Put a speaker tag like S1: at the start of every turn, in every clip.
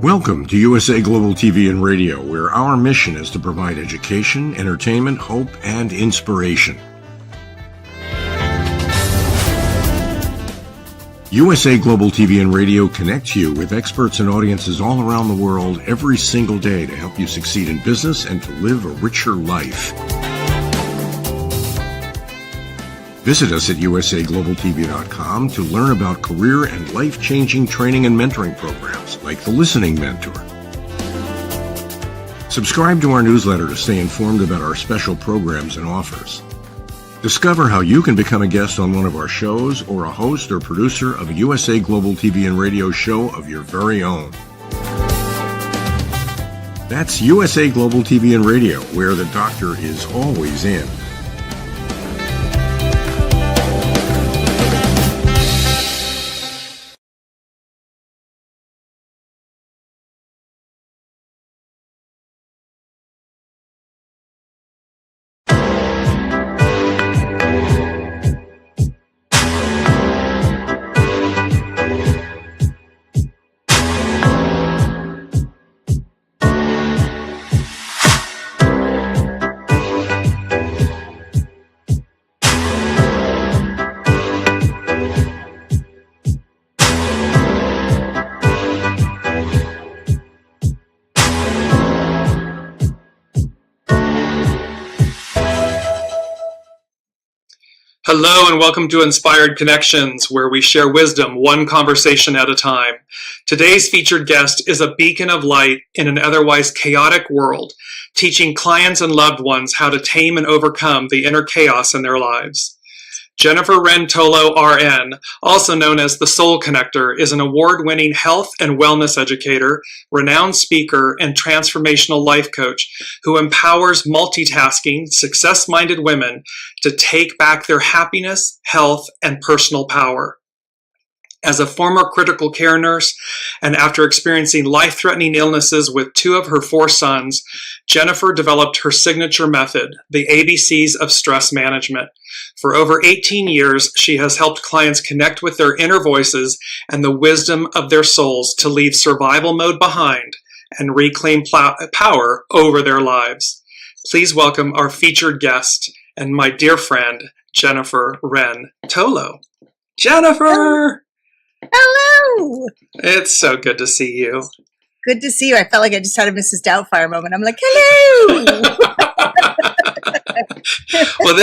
S1: Welcome to USA Global TV and Radio, where our mission is to provide education, entertainment, hope, and inspiration. USA Global TV and Radio connects you with experts and audiences all around the world every single day to help you succeed in business and to live a richer life. Visit us at usaglobaltv.com to learn about career and life-changing training and mentoring programs like the Listening Mentor. Subscribe to our newsletter to stay informed about our special programs and offers. Discover how you can become a guest on one of our shows or a host or producer of a USA Global TV and Radio show of your very own. That's USA Global TV and Radio, where the doctor is always in.
S2: Hello and welcome to Inspired Connections, where we share wisdom one conversation at a time. Today's featured guest is a beacon of light in an otherwise chaotic world, teaching clients and loved ones how to tame and overcome the inner chaos in their lives. Jennifer Wren Tolo R.N., also known as the Soul Connector, is an award-winning health and wellness educator, renowned speaker, and transformational life coach who empowers multitasking, success-minded women to take back their happiness, health, and personal power. As a former critical care nurse, and after experiencing life-threatening illnesses with 2 of her 4 sons, Jennifer developed her signature method, the ABCs of stress management. For over 18 years, she has helped clients connect with their inner voices and the wisdom of their souls to leave survival mode behind and reclaim power over their lives. Please welcome our featured guest and my dear friend, Jennifer Wren Tolo. Jennifer!
S3: Hello!
S2: It's so good to see you.
S3: Good to see you. I felt like I just had a Mrs. Doubtfire moment. I'm like, hello!
S2: Well,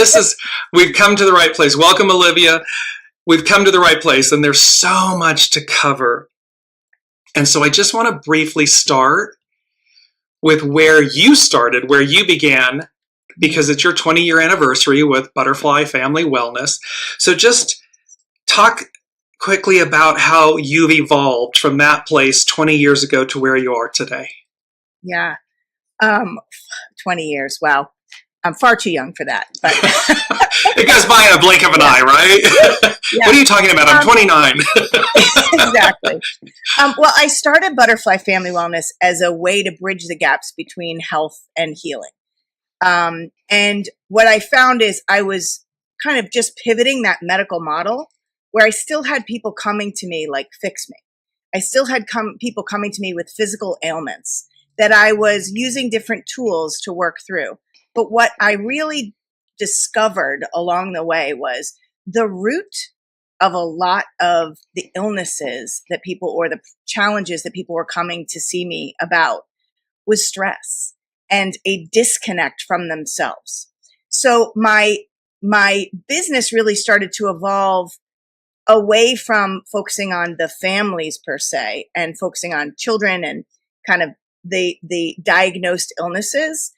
S2: we've come to the right place. Welcome, Olivia. We've come to the right place, and there's so much to cover. And so I just want to briefly start with where you started, where you began, because it's your 20-year anniversary with Butterfly Family Wellness. So just talk quickly about how you've evolved from that place 20 years ago to where you are today.
S3: Yeah. 20 years. Wow. I'm far too young for that. But
S2: it goes by in a blink of an eye, right? Yeah. What are you talking about? I'm 29.
S3: Exactly. Well, I started Butterfly Family Wellness as a way to bridge the gaps between health and healing. And what I found is I was kind of just pivoting that medical model where I still had people coming to me like, fix me. I still had people coming to me with physical ailments that I was using different tools to work through. But what I really discovered along the way was the root of a lot of the illnesses that people, or the challenges that people were coming to see me about, was stress and a disconnect from themselves. So my business really started to evolve away from focusing on the families per se and focusing on children and kind of the diagnosed illnesses.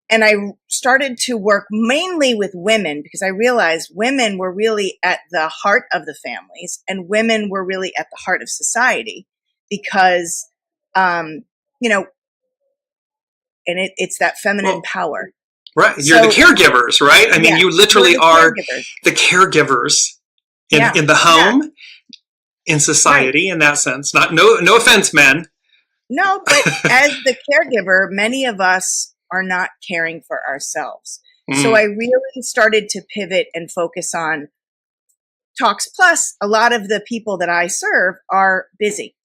S3: And I started to work mainly with women because I realized women were really at the heart of the families and women were really at the heart of society because, and it's that feminine power.
S2: Right. You're the caregivers, right? I mean, you literally are the caregivers in the home, in society, in that sense. No offense, men.
S3: No, but as the caregiver, many of us are not caring for ourselves. So I really started to pivot and focus on talks. Plus, a lot of the people that I serve are busy.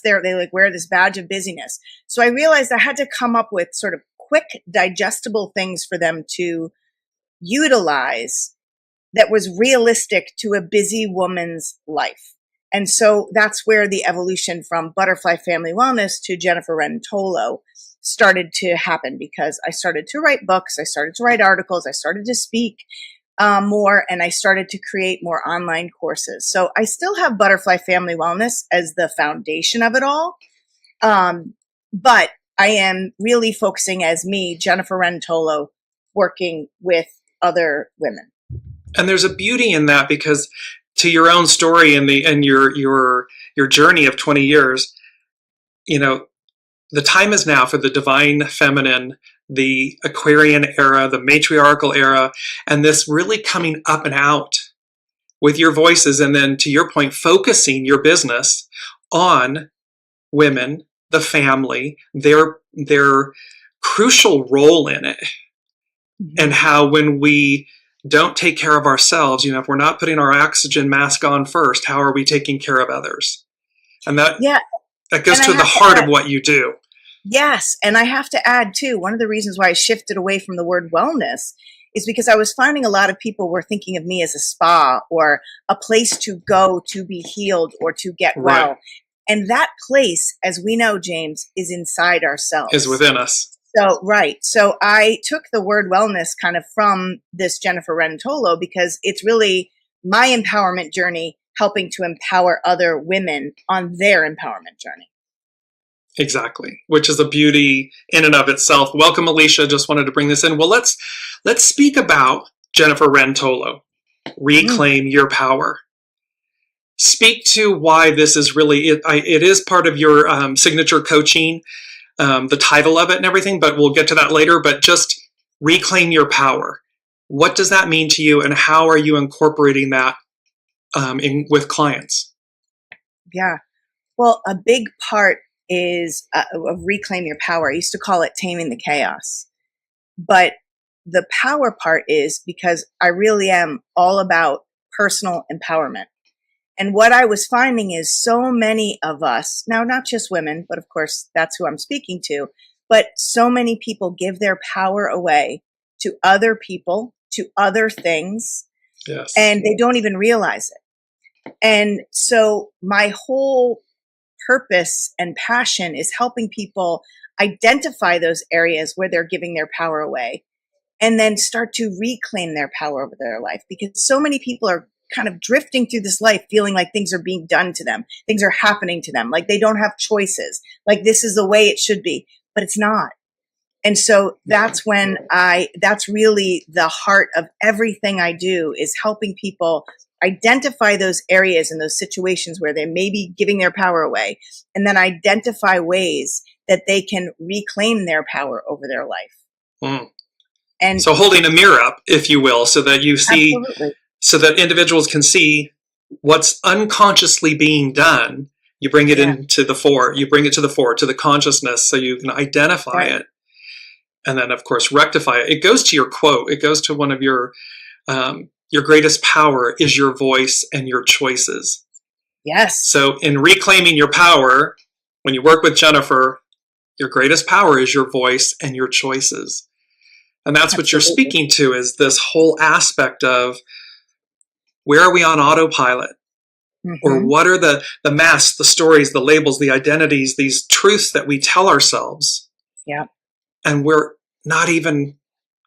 S3: they like wear this badge of busyness. So I realized I had to come up with sort of quick, digestible things for them to utilize that was realistic to a busy woman's life. And so that's where the evolution from Butterfly Family Wellness to Jennifer Wren Tolo started to happen, because I started to write books, I started to write articles, I started to speak more, and I started to create more online courses. So I still have Butterfly Family Wellness as the foundation of it all. But I am really focusing as me, Jennifer Wren Tolo, working with other women.
S2: And there's a beauty in that, because to your own story and your journey of 20 years, you know, the time is now for the divine feminine, the Aquarian era, the matriarchal era, and this really coming up and out with your voices. And then, to your point, focusing your business on women, the family, their crucial role in it, and how when we don't take care of ourselves, you know, if we're not putting our oxygen mask on first, how are we taking care of others? And that goes to the heart of what you do.
S3: Yes. And I have to add too, one of the reasons why I shifted away from the word wellness is because I was finding a lot of people were thinking of me as a spa or a place to go to be healed or to get well.
S2: Right.
S3: And that place, as we know, James, is inside ourselves.
S2: Is within us.
S3: So, right. So I took the word wellness kind of from this Jennifer Wren Tolo, because it's really my empowerment journey, helping to empower other women on their empowerment journey.
S2: Exactly. Which is a beauty in and of itself. Welcome, Alicia. Just wanted to bring this in. Well, let's speak about Jennifer Wren Tolo. Reclaim your power. Speak to why this is really, it is part of your signature coaching, the title of it and everything, but we'll get to that later. But just reclaim your power. What does that mean to you, and how are you incorporating that with clients?
S3: Yeah. Well, a big part is of reclaim your power. I used to call it taming the chaos. But the power part is because I really am all about personal empowerment. And what I was finding is so many of us, now not just women, but of course that's who I'm speaking to, but so many people give their power away to other people, to other things,
S2: yes,
S3: and they don't even realize it. And so my whole purpose and passion is helping people identify those areas where they're giving their power away, and then start to reclaim their power over their life. Because so many people are kind of drifting through this life feeling like things are being done to them, things are happening to them, like they don't have choices, like this is the way it should be, but it's not. And so that's really the heart of everything I do, is helping people identify those areas and those situations where they may be giving their power away, and then identify ways that they can reclaim their power over their life. And
S2: so holding a mirror up, if you will, so that you see,
S3: absolutely.
S2: So that individuals can see what's unconsciously being done. You bring it into the fore, to the consciousness, so you can identify it. And then, of course, rectify it. It goes to your quote. It goes to one of your greatest power is your voice and your choices.
S3: Yes.
S2: So in reclaiming your power, when you work with Jennifer, your greatest power is your voice and your choices. And that's what you're speaking to, is this whole aspect of, where are we on autopilot? Or what are the masks, the stories, the labels, the identities, these truths that we tell ourselves?
S3: Yeah.
S2: And we're not even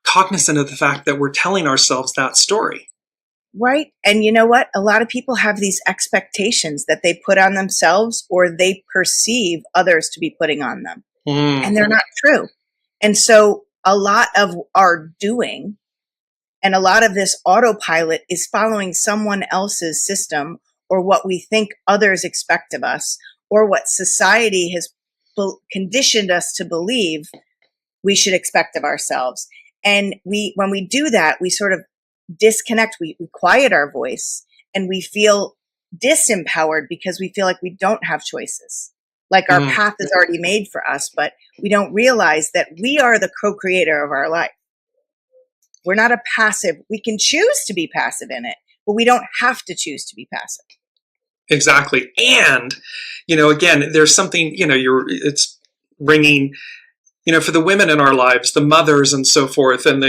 S2: cognizant of the fact that we're telling ourselves that story.
S3: Right. And you know what? A lot of people have these expectations that they put on themselves, or they perceive others to be putting on them. And they're not true. And so a lot of our doing and a lot of this autopilot is following someone else's system, or what we think others expect of us, or what society has conditioned us to believe we should expect of ourselves. And when we do that, we sort of disconnect, we quiet our voice, and we feel disempowered because we feel like we don't have choices. Like our path is already made for us, but we don't realize that we are the co-creator of our life. We're not a passive. We can choose to be passive in it, but we don't have to choose to be passive.
S2: Exactly. And, again, there's something, it's ringing, for the women in our lives, the mothers and so forth. And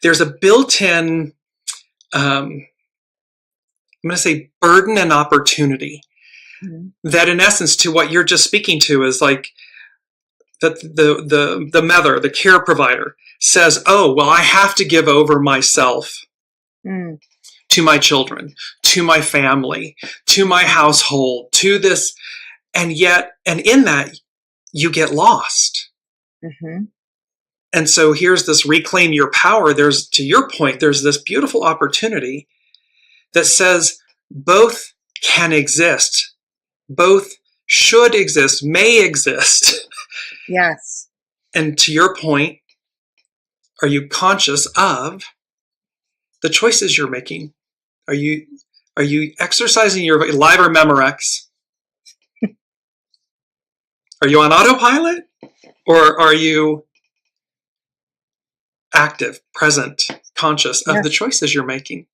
S2: there's a built-in, I'm going to say burden and opportunity that in essence to what you're just speaking to is like that the mother, the care provider says, oh, well, I have to give over myself to my children, to my family, to my household, to this. And in that you get lost. And so here's this reclaim your power. To your point, there's this beautiful opportunity that says both can exist, both should exist, may exist.
S3: Yes.
S2: And to your point, are you conscious of the choices you're making? Are you exercising your live or Memorex? Are you on autopilot, or are you active, present, conscious of the choices you're making?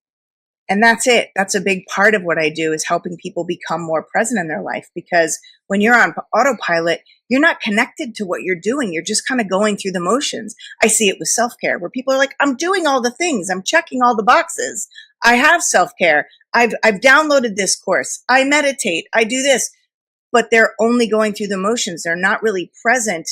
S3: And that's it. That's a big part of what I do, is helping people become more present in their life. Because when you're on autopilot, you're not connected to what you're doing. You're just kind of going through the motions. I see it with self-care, where people are like, I'm doing all the things. I'm checking all the boxes. I have self-care. I've downloaded this course. I meditate. I do this. But they're only going through the motions. They're not really present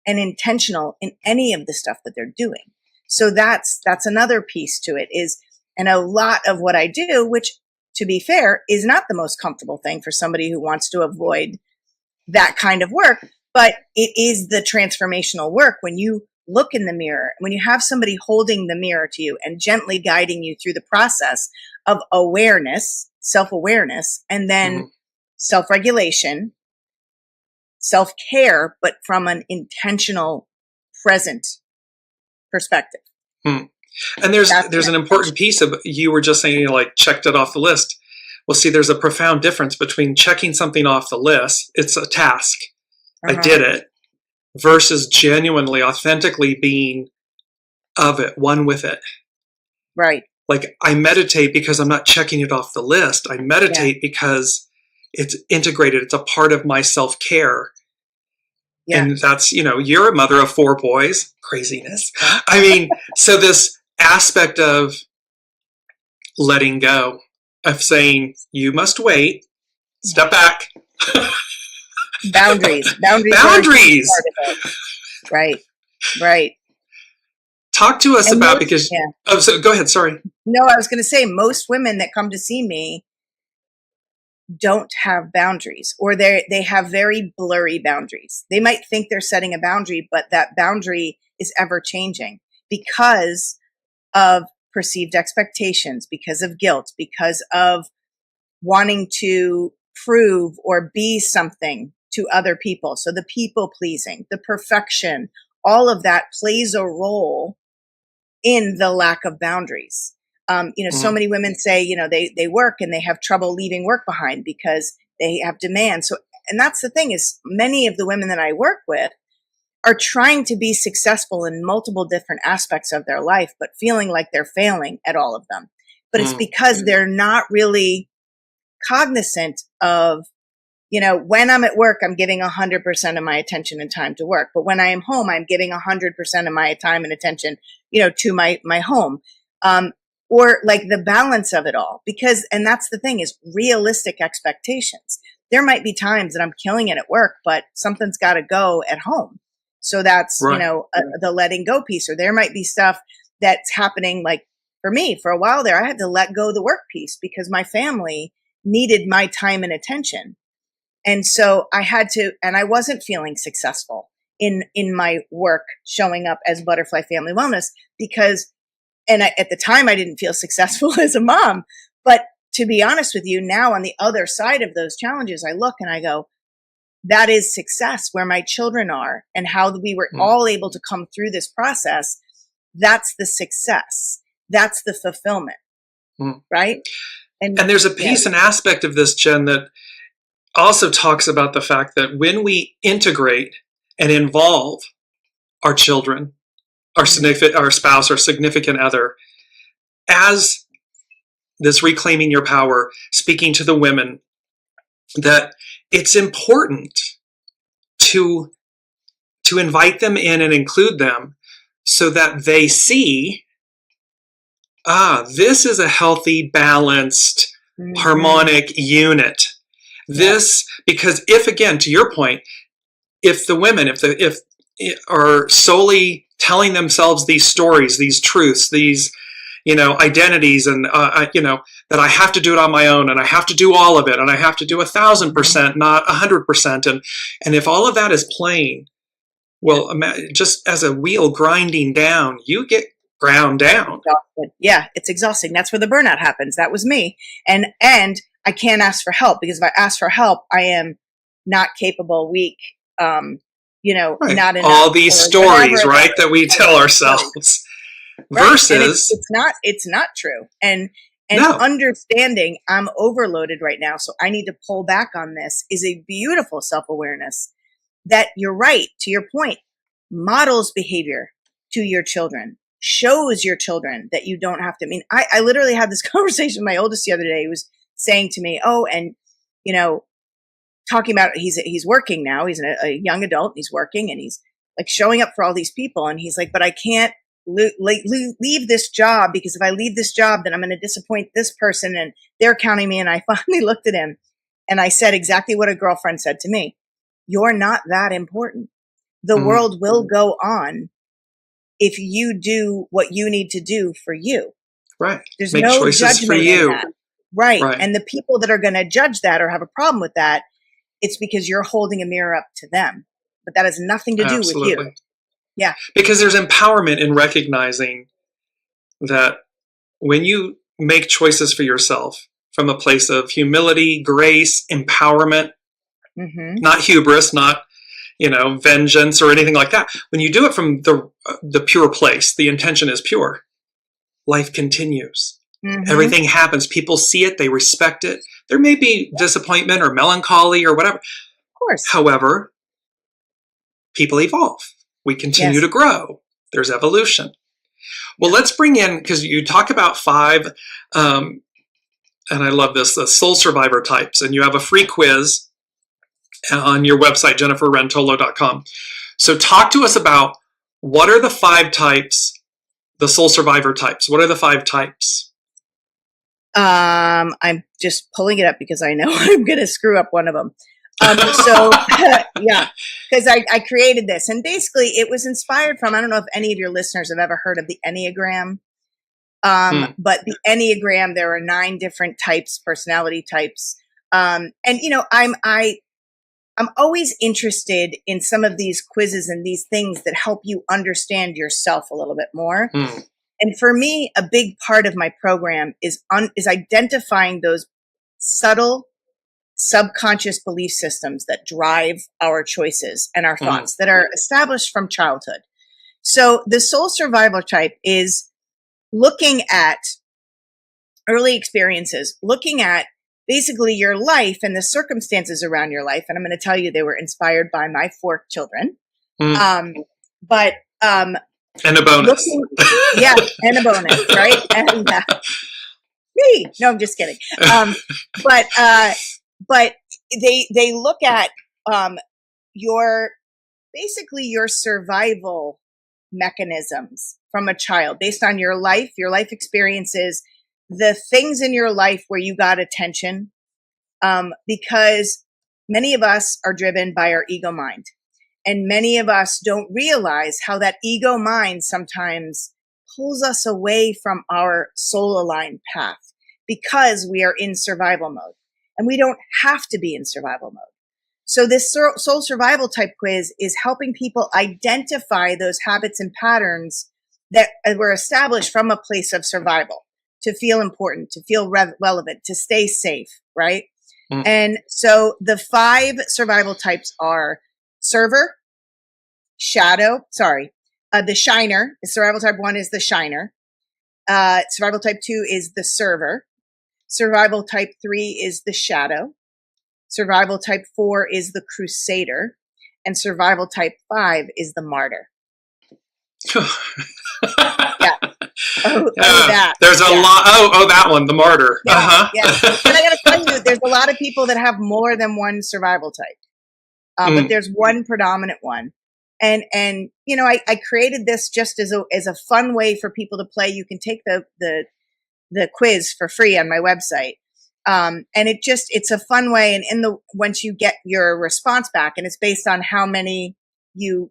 S3: and intentional in any of the stuff that they're doing. So that's another piece to it is, and a lot of what I do, which to be fair, is not the most comfortable thing for somebody who wants to avoid that kind of work, but it is the transformational work. When you look in the mirror, when you have somebody holding the mirror to you and gently guiding you through the process of awareness, self-awareness, and then self-regulation, self-care, but from an intentional, present perspective.
S2: And there's an important piece of, you were just saying, like, checked it off the list. Well, see, there's a profound difference between checking something off the list, it's a task, I did it, versus genuinely, authentically being of it, one with it.
S3: Right.
S2: Like, I meditate because I'm not checking it off the list. I meditate because it's integrated. It's a part of my self-care. Yeah. And that's, you're a mother of 4 boys. Craziness. I mean, so this aspect of letting go, of saying, you must wait, step back.
S3: Boundaries. Right. Talk to us about, because, so go ahead. Sorry. No, I was going to say, most women that come to see me don't have boundaries, or they have very blurry boundaries. They might think they're setting a boundary, but that boundary is ever changing because of perceived expectations, because of guilt, because of wanting to prove or be something to other people. So the people pleasing, the perfection, all of that plays a role in the lack of boundaries. So many women say, they work and they have trouble leaving work behind because they have demands. So, and that's the thing, is many of the women that I work with are trying to be successful in multiple different aspects of their life, but feeling like they're failing at all of them. But it's because they're not really cognizant of, when I'm at work, I'm giving 100% of my attention and time to work. But when I am home, I'm giving 100% of my time and attention, to my home. Or like the balance of it all, and that's the thing, is realistic expectations. There might be times that I'm killing it at work, but something's got to go at home. So that's, the letting go piece. Or there might be stuff that's happening. Like for me, for a while there, I had to let go the work piece because my family needed my time and attention. And so I had to, and I wasn't feeling successful in my work showing up as Butterfly Family Wellness because, at the time I didn't feel successful as a mom. But to be honest with you, now on the other side of those challenges, I look and I go, that is success, where my children are and how we were all able to come through this process. That's the success. That's the fulfillment. Right. And
S2: there's a piece, an aspect of this, Jen, that also talks about the fact that when we integrate and involve our children, our spouse, our significant other, as this reclaiming your power, speaking to the women that it's important to invite them in and include them so that they see, this is a healthy, balanced, harmonic unit. This, because if, again, to your point, if the women, if are solely telling themselves these stories, these truths, these, identities, and, that I have to do it on my own, and I have to do all of it, and I have to do 1,000%, not 100%. And if all of that is playing, well, just as a wheel grinding down, you get ground down.
S3: Yeah, it's exhausting. That's where the burnout happens. That was me. And I can't ask for help, because if I ask for help, I am not capable, weak,
S2: right.
S3: Not enough.
S2: All these stories, right, that we tell ourselves.
S3: Right.
S2: Versus
S3: it's not true. And
S2: no.
S3: Understanding I'm overloaded right now, so I need to pull back on this, is a beautiful self-awareness that, you're right, to your point, models behavior to your children, shows your children that you don't have to. I literally had this conversation with my oldest the other day. He was saying to me, talking about, he's working now. He's a young adult. He's working, and he's like showing up for all these people. And he's like, but I can't leave this job, because if I leave this job, then I'm going to disappoint this person, and they're counting me. And I finally looked at him and I said exactly what a girlfriend said to me. You're not that important. The world will go on if you do what you need to do for you.
S2: Right.
S3: There's
S2: Make
S3: no
S2: choices
S3: judgment
S2: for you.
S3: in that. Right. And the people that are going to judge that or have a problem with that, it's because you're holding a mirror up to them. But that has nothing to do with you. Yeah.
S2: Because there's empowerment in recognizing that when you make choices for yourself from a place of humility, grace, empowerment, not hubris, not, vengeance or anything like that. When you do it from the pure place, the intention is pure, life continues. Everything happens. People see it. They respect it. There may be disappointment or melancholy or whatever.
S3: Of course.
S2: However, people evolve. We continue to grow. There's evolution. Well, let's bring in, because you talk about 5, and I love this, the soul survivor types, and you have a free quiz on your website, jenniferwrentolo.com. So talk to us about, what are the 5 types, the soul survivor types? What are the 5 types?
S3: I'm just pulling it up because I know I'm going to screw up one of them. Yeah, because I created this, and basically it was inspired from, I don't know if any of your listeners have ever heard of the Enneagram. But the Enneagram, there are 9 different types, personality types. I'm always interested in some of these quizzes and these things that help you understand yourself a little bit more. And for me, a big part of my program is identifying those subtle subconscious belief systems that drive our choices and our thoughts that are established from childhood. So the soul survival type is looking at early experiences, looking at basically your life and the circumstances around your life. And I'm going to tell you, they were inspired by my 4 children. And
S2: a bonus.
S3: And a bonus, right? And no, I'm just kidding. But they look at your survival mechanisms from a child based on your life experiences, the things in your life where you got attention, because many of us are driven by our ego mind. And many of us don't realize how that ego mind sometimes pulls us away from our soul aligned path, because we are in survival mode, and we don't have to be in survival mode. So this soul survival type quiz is helping people identify those habits and patterns that were established from a place of survival, to feel important, to feel relevant, to stay safe, right? And so the 5 survival types are server, shadow, the shiner. Survival type 1 is the shiner. Survival type 2 is the server. Survival type 3 is the shadow. Survival type 4 is the crusader. And survival type 5 is the martyr. That.
S2: There's a lot. Oh, that one, the martyr.
S3: Yeah. And I got to tell you, there's a lot of people that have more than one survival type, but there's one predominant one. And you know, I created this just as a fun way for people to play. You can take the quiz for free on my website. And it's a fun way. And once you get your response back, and it's based on how many you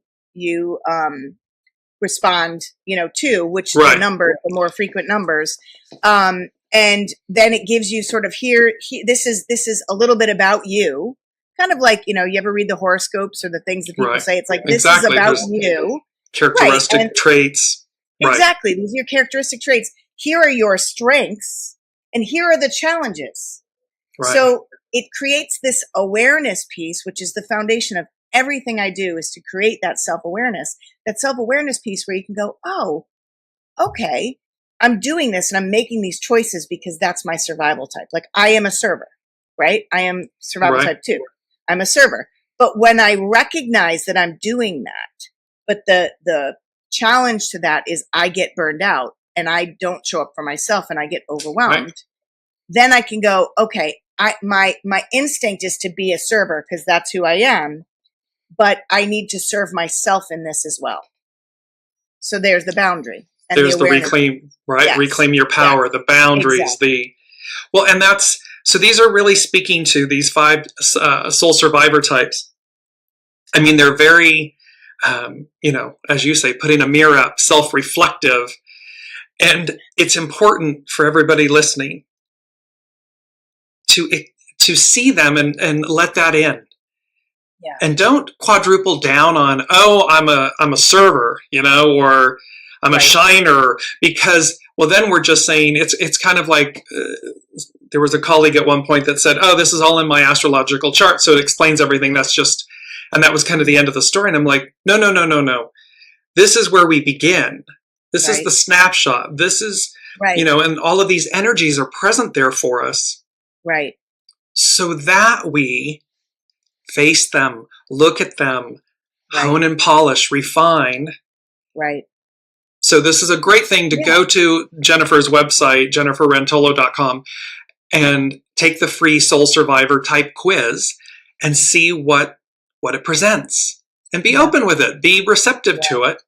S3: respond, you know, to which the more frequent numbers. And then it gives you sort of this is a little bit about you, kind of like, you know, you ever read the horoscopes or the things that people say, it's like, this is about you.
S2: Characteristic traits.
S3: Exactly. These are your characteristic traits. Here are your strengths and here are the challenges. So it creates this awareness piece, which is the foundation of everything I do, is to create that self-awareness piece where you can go, oh, okay, I'm doing this and I'm making these choices because that's my survival type. Like, I am a server, right? I am survival type 2. I'm a server. But when I recognize that I'm doing that, but the challenge to that is I get burned out and I don't show up for myself and I get overwhelmed, then I can go, okay, my instinct is to be a server because that's who I am, but I need to serve myself in this as well. So there's the boundary. And
S2: there's the reclaim, reclaim your power, the boundaries, and so these are really speaking to these 5 soul survivor types. I mean, they're very, you know, as you say, putting a mirror up, self-reflective. And it's important for everybody listening to see them and let that in. Yeah. And don't quadruple down on, oh, I'm a server, you know, or I'm a shiner, because, well, then we're just saying it's kind of like, there was a colleague at one point that said, oh, this is all in my astrological chart, so it explains everything. That's just, and that was kind of the end of the story. And I'm like, no. This is where we begin. This is the snapshot. This is, you know, and all of these energies are present there for us. Right. So that we face them, look at them, hone and polish, refine. Right. So this is a great thing to go to Jennifer's website, jenniferwrentolo.com, and take the free Soul Survivor type quiz and see what it presents, and be open with it, be receptive to it,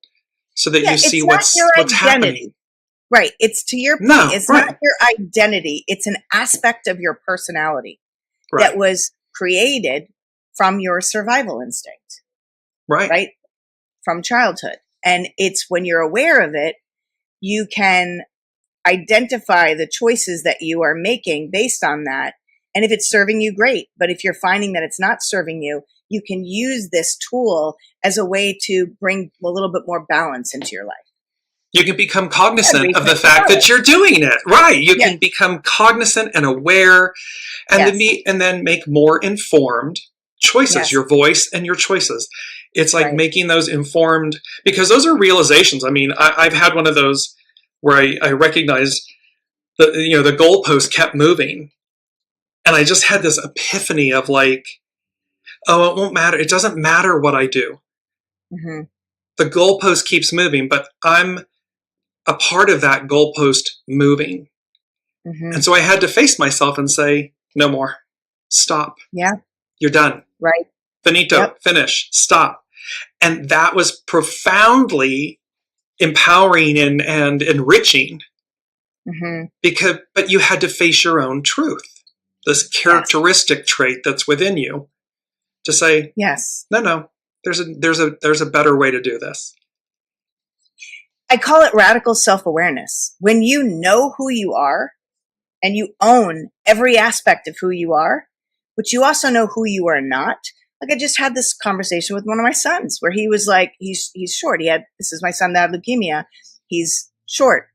S2: so that you see what's happening. Right. It's to your point. It's not your identity. It's an aspect of your personality that was created from your survival instinct. Right. From childhood. And it's when you're aware of it, you can identify the choices that you are making based on that. And if it's serving you, great. But if you're finding that it's not serving you, you can use this tool as a way to bring a little bit more balance into your life. You can become cognizant of the fact that you're doing it. Right. You can become cognizant and aware, and then make more informed choices, your voice and your choices. It's like making those informed, because those are realizations. I mean, I've had one of those where I recognized that, you know, the goalpost kept moving, and I just had this epiphany of like, oh, it won't matter. It doesn't matter what I do. Mm-hmm. The goalpost keeps moving, but I'm a part of that goalpost moving. Mm-hmm. And so I had to face myself and say, no more. Stop. Yeah. You're done. Right. Finito. Finish. Stop. And that was profoundly empowering and enriching. Mm-hmm. But you had to face your own truth, this characteristic trait that's within you, to say, no, there's a better way to do this.
S3: I call it radical self-awareness. When you know who you are and you own every aspect of who you are, but you also know who you are not. Like, I just had this conversation with one of my sons where he was like, he's short. This is my son that had leukemia. He's short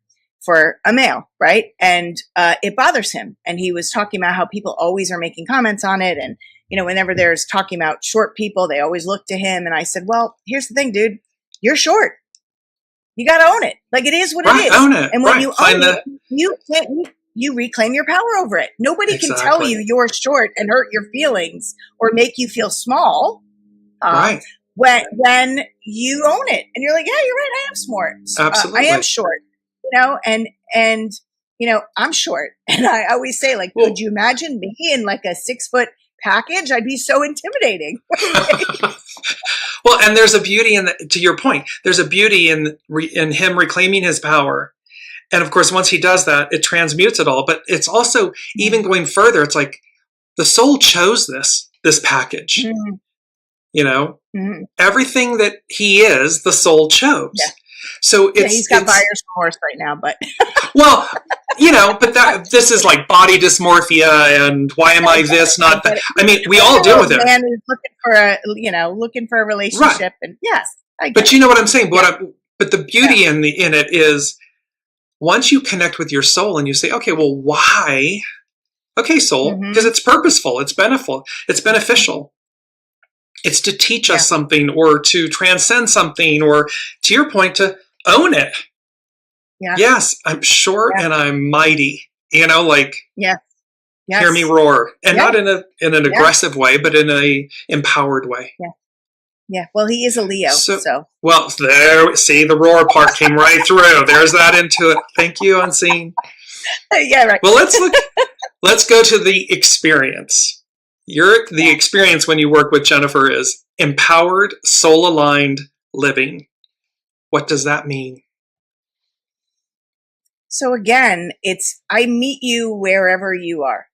S3: for a male, right? And it bothers him. And he was talking about how people always are making comments on it. And, you know, whenever there's talking about short people, they always look to him. And I said, well, here's the thing, dude. You're short. You got to own it. Like, it is what it is. Own it. And when you own it, you reclaim your power over it. Nobody can tell you you're short and hurt your feelings or make you feel small. When you own it and you're like, yeah, you're right. I am smart. Absolutely. I am short, you know, and I'm short. And I always say, like, could you imagine me in like a 6-foot package? I'd be so intimidating.
S2: Well, and there's a beauty to your point, there's a beauty in him reclaiming his power. And of course, once he does that, it transmutes it all. But it's also even going further. It's like the soul chose this package. Everything that he is, the soul chose. Yeah. So
S3: he's got buyer's remorse right now, but
S2: well, but this is like body dysmorphia and why am I this, not that. I mean, we all deal with it.
S3: Man is looking for a relationship, right. And yes,
S2: but you know what I'm saying. But the beauty in it is once you connect with your soul and you say, okay, well, why? Okay, soul, because it's purposeful, it's beneficial. It's to teach us something or to transcend something or, to your point, to own it. Yeah. Yes, I'm short and I'm mighty. Hear me roar. And not in an aggressive way, but in a empowered way.
S3: Yeah. Yeah. Well, he is a Leo. So.
S2: Well, the roar part came right through. There's that into it. Thank you, Unseen.
S3: Yeah, right.
S2: Well, let's go to the experience. The experience when you work with Jennifer is empowered, soul-aligned living. What does that mean?
S3: So again, I meet you wherever you are.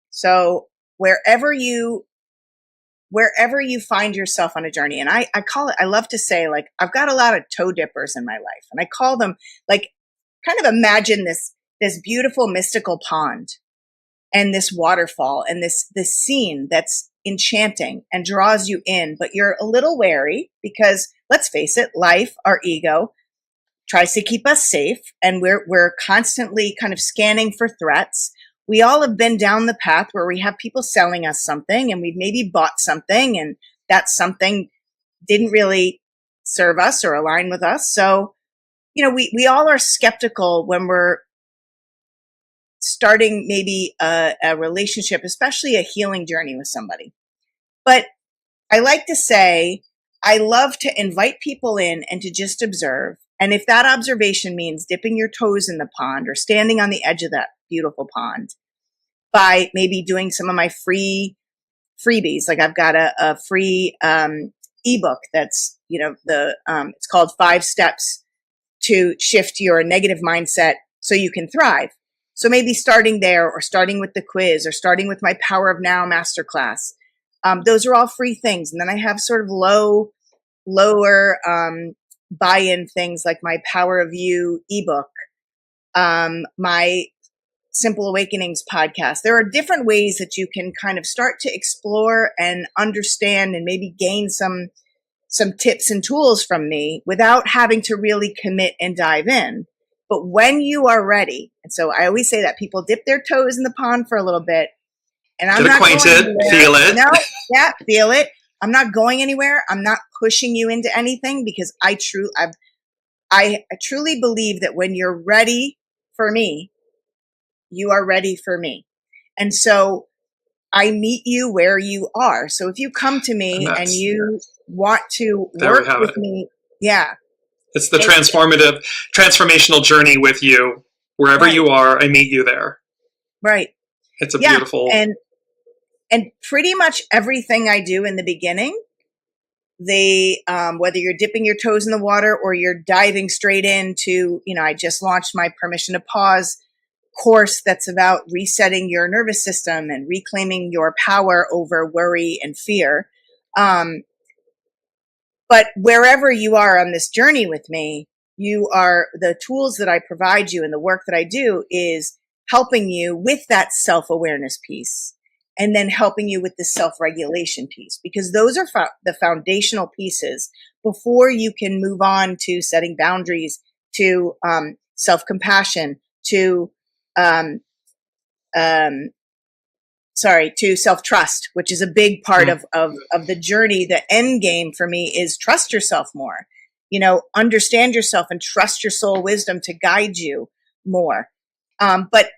S3: So wherever you find yourself on a journey, and I love to say, like, I've got a lot of toe dippers in my life, and I call them, like, kind of imagine this beautiful mystical pond. And this waterfall and this scene that's enchanting and draws you in, but you're a little wary because, let's face it, life, our ego, tries to keep us safe, and we're constantly kind of scanning for threats. We all have been down the path where we have people selling us something, and we've maybe bought something, and that something didn't really serve us or align with us. So, we all are skeptical when we're starting maybe a relationship, especially a healing journey with somebody. But I like to say, I love to invite people in and to just observe. And if that observation means dipping your toes in the pond or standing on the edge of that beautiful pond by maybe doing some of my freebies, like I've got a free ebook that's, it's called 5 Steps to Shift Your Negative Mindset So You Can Thrive. So maybe starting there, or starting with the quiz, or starting with my Power of Now masterclass. Those are all free things. And then I have sort of lower buy-in things like my Power of You ebook, my Simple Awakenings podcast. There are different ways that you can kind of start to explore and understand and maybe gain some tips and tools from me without having to really commit and dive in. But when you are ready, and so I always say that people dip their toes in the pond for a little bit, and I'm not acquainted,
S2: feel it.
S3: No, feel it. I'm not going anywhere. I'm not pushing you into anything, because I truly believe that when you're ready for me, you are ready for me. And so I meet you where you are. So if you come to me and you want to work with me,
S2: it's the transformational journey with you. Wherever you are, I meet you there.
S3: Right.
S2: It's a beautiful.
S3: And pretty much everything I do in the beginning, whether you're dipping your toes in the water or you're diving straight into, I just launched my Permission to Pause course that's about resetting your nervous system and reclaiming your power over worry and fear. But wherever you are on this journey with me, the tools that I provide you and the work that I do is helping you with that self-awareness piece, and then helping you with the self-regulation piece, because those are the foundational pieces before you can move on to setting boundaries, to self-compassion, to to self-trust, which is a big part of the journey. The end game for me is trust yourself more, understand yourself and trust your soul wisdom to guide you more. But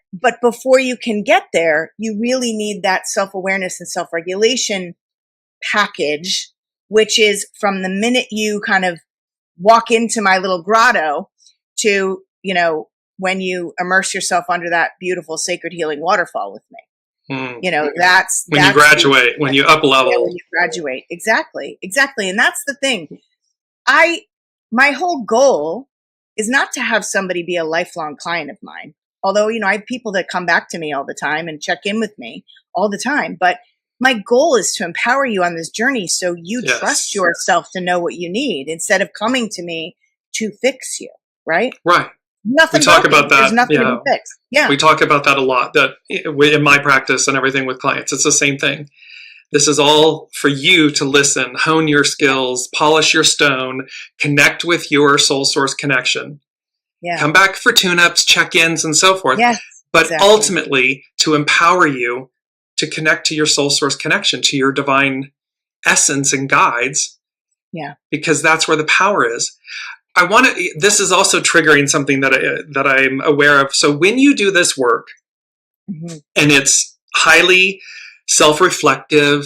S3: before you can get there, you really need that self-awareness and self-regulation package, which is from the minute you kind of walk into my little grotto to, when you immerse yourself under that beautiful sacred healing waterfall with me. That's
S2: when you graduate, when you up level.
S3: Yeah, when you graduate. Exactly. And that's the thing. My whole goal is not to have somebody be a lifelong client of mine. Although, I have people that come back to me all the time and check in with me all the time. But my goal is to empower you on this journey so you trust yourself to know what you need instead of coming to me to fix you, right?
S2: Right.
S3: Nothing.
S2: We talk about that.
S3: There's nothing to be fixed. Yeah.
S2: We talk about that a lot, that in my practice and everything with clients, it's the same thing. This is all for you to listen, hone your skills, polish your stone, connect with your soul source connection. Yeah. Come back for tune-ups, check-ins, and so forth.
S3: Yes,
S2: but ultimately, to empower you to connect to your soul source connection, to your divine essence and guides.
S3: Yeah.
S2: Because that's where the power is. This is also triggering something that I'm aware of. So when you do this work, and it's highly self-reflective,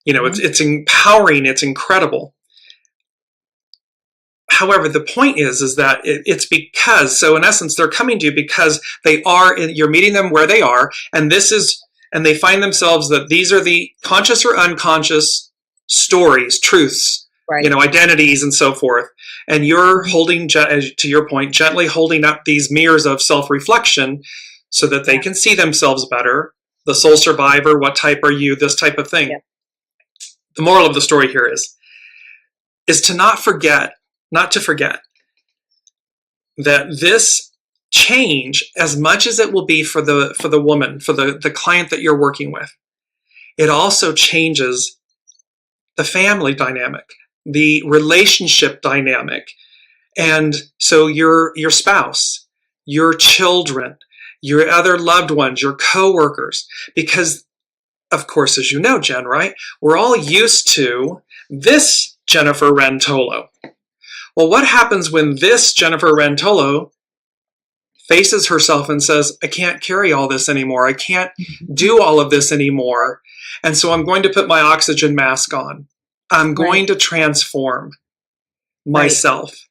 S2: it's empowering, it's incredible. However, the point is that it's because, so in essence, they're coming to you because you're meeting them where they are, and they find themselves that these are the conscious or unconscious stories, truths, right. Identities and so forth. And you're holding, to your point, gently holding up these mirrors of self-reflection so that they can see themselves better. The soul survivor, what type are you, this type of thing. Yeah. The moral of the story here is to not to forget that this change, as much as it will be for the woman, for the client that you're working with, it also changes the family dynamic, the relationship dynamic. And so your spouse, your children, your other loved ones, your coworkers, because of course, as you know, Jen, right? We're all used to this Jennifer Wren Tolo. Well, what happens when this Jennifer Wren Tolo faces herself and says, I can't carry all this anymore. I can't do all of this anymore. And so I'm going to put my oxygen mask on. I'm going to transform myself.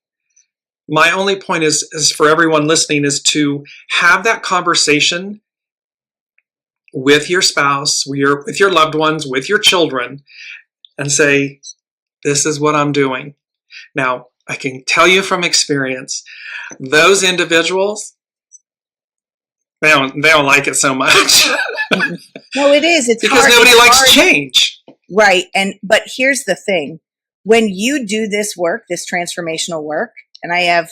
S2: My only point is for everyone listening is to have that conversation with your spouse, with your loved ones, with your children, and say, this is what I'm doing. Now, I can tell you from experience, those individuals, they don't like it so much.
S3: No, it is. It's
S2: because
S3: hard.
S2: Nobody likes change.
S3: Right. But here's the thing. When you do this work, this transformational work, and I have,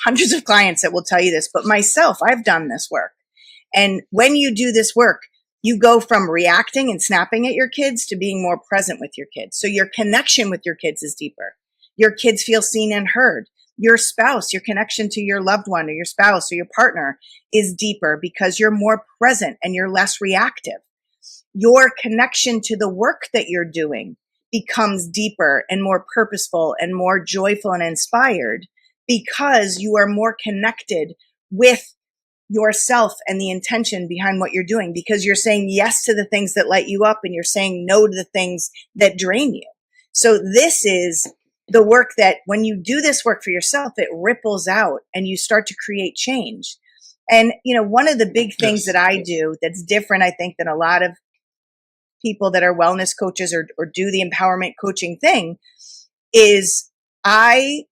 S3: hundreds of clients that will tell you this, but myself, I've done this work. And when you do this work, you go from reacting and snapping at your kids to being more present with your kids. So your connection with your kids is deeper. Your kids feel seen and heard. Your spouse, your connection to your loved one or your spouse or your partner is deeper because you're more present and you're less reactive. Your connection to the work that you're doing becomes deeper and more purposeful and more joyful and inspired because you are more connected with yourself and the intention behind what you're doing, because you're saying yes to the things that light you up and you're saying no to the things that drain you. So this is the work that when you do this work for yourself, it ripples out and you start to create change. And, one of the big things that I do that's different, I think, than a lot of people that are wellness coaches or do the empowerment coaching thing is I